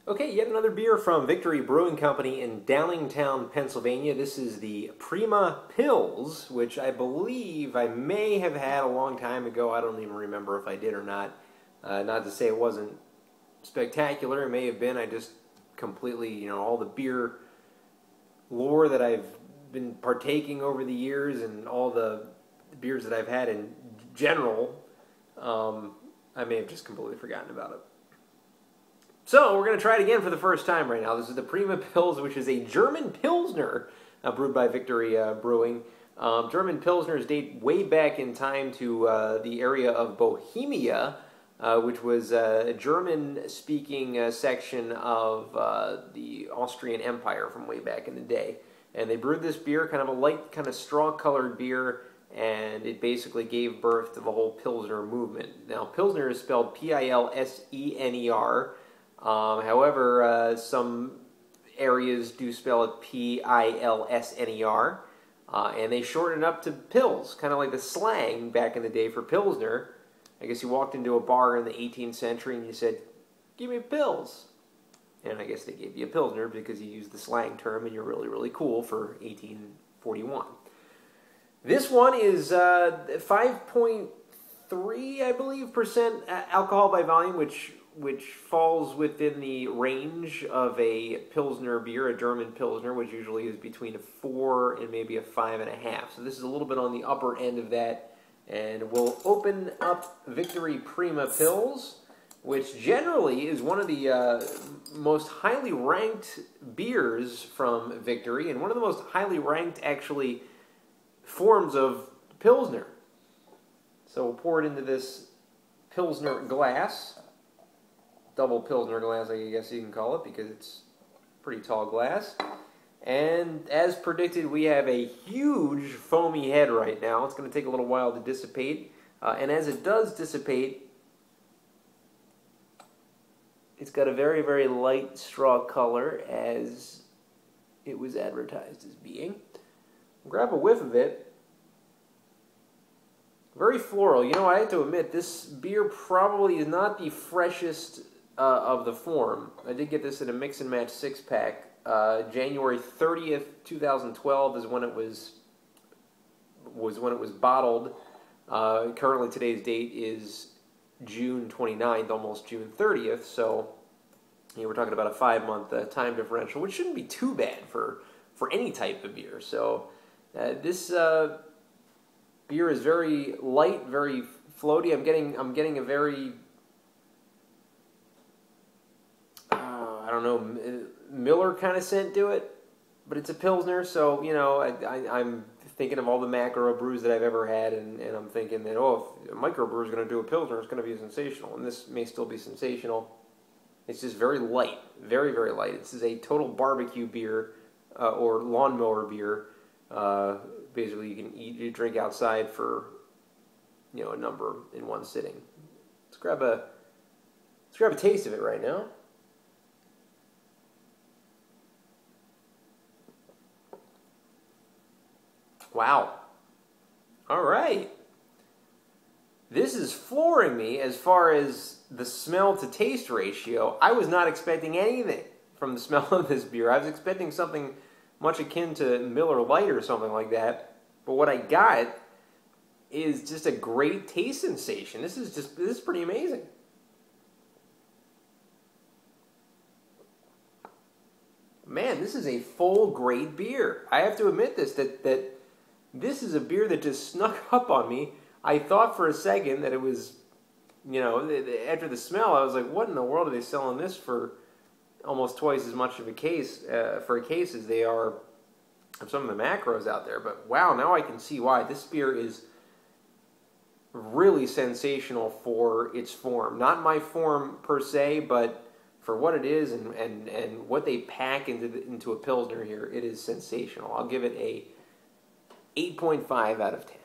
Okay, yet another beer from Victory Brewing Company in Downingtown, Pennsylvania. This is the Prima Pils, which I believe I may have had a long time ago. I don't even remember if I did or not. Not to say it wasn't spectacular. It may have been. I just completely, all the beer lore that I've been partaking over the years and all the beers that I've had in general, I may have just completely forgotten about it. So, we're going to try it again for the first time right now. This is the Prima Pils, which is a German pilsner brewed by Victory Brewing. German pilsners date way back in time to the area of Bohemia, which was a German-speaking section of the Austrian Empire from way back in the day. And they brewed this beer, kind of a light, kind of straw-colored beer, and it basically gave birth to the whole Pilsner movement. Now, Pilsner is spelled P-I-L-S-E-N-E-R. However, some areas do spell it P-I-L-S-N-E-R, and they shorten it up to Pils, kind of like the slang back in the day for Pilsner. I guess you walked into a bar in the 18th century and you said, "Give me Pils." And I guess they gave you a Pilsner because you used the slang term and you're really, really cool for 1841. This one is 5.3, I believe, percent alcohol by volume, which falls within the range of a Pilsner beer, a German Pilsner, which usually is between a 4 and maybe a 5.5. So this is a little bit on the upper end of that. And we'll open up Victory Prima Pils, which generally is one of the most highly ranked beers from Victory, and one of the most highly ranked, actually, forms of Pilsner. So we'll pour it into this Pilsner glass. Double Pilsner glass, I guess you can call it, because it's a pretty tall glass. And as predicted, we have a huge foamy head right now. It's going to take a little while to dissipate. And as it does dissipate, it's got a very, very light straw color, as it was advertised as being. Grab a whiff of it. Very floral. I have to admit, this beer probably is not the freshest of the form. I did get this in a mix and match 6-pack. January 30th, 2012 is when it was bottled. Currently, today's date is June 29th, almost June 30th. So, we're talking about a 5-month time differential, which shouldn't be too bad for any type of beer. So, this beer is very light, very floaty. I'm getting a very I don't know, Miller kind of scent to it, but it's a Pilsner, so, I'm thinking of all the macro brews that I've ever had, and I'm thinking that, oh, if a microbrewer is going to do a Pilsner, it's going to be sensational, and this may still be sensational. It's just very light, very, very light. This is a total barbecue beer, or lawnmower beer. Basically, you can you drink outside for, a number in one sitting. Let's grab a taste of it right now. Wow. All right. This is flooring me as far as the smell to taste ratio. I was not expecting anything from the smell of this beer. I was expecting something much akin to Miller Lite or something like that. But what I got is just a great taste sensation. This is pretty amazing. Man, this is a full grade beer. I have to admit that this is a beer that just snuck up on me. I thought for a second that it was, after the smell, I was like, what in the world are they selling this for almost twice as much of a case, for a case as they are of some of the macros out there. But wow, now I can see why. This beer is really sensational for its form. Not my form per se, but for what it is and what they pack into a Pilsner here, it is sensational. I'll give it a 8.5 out of 10.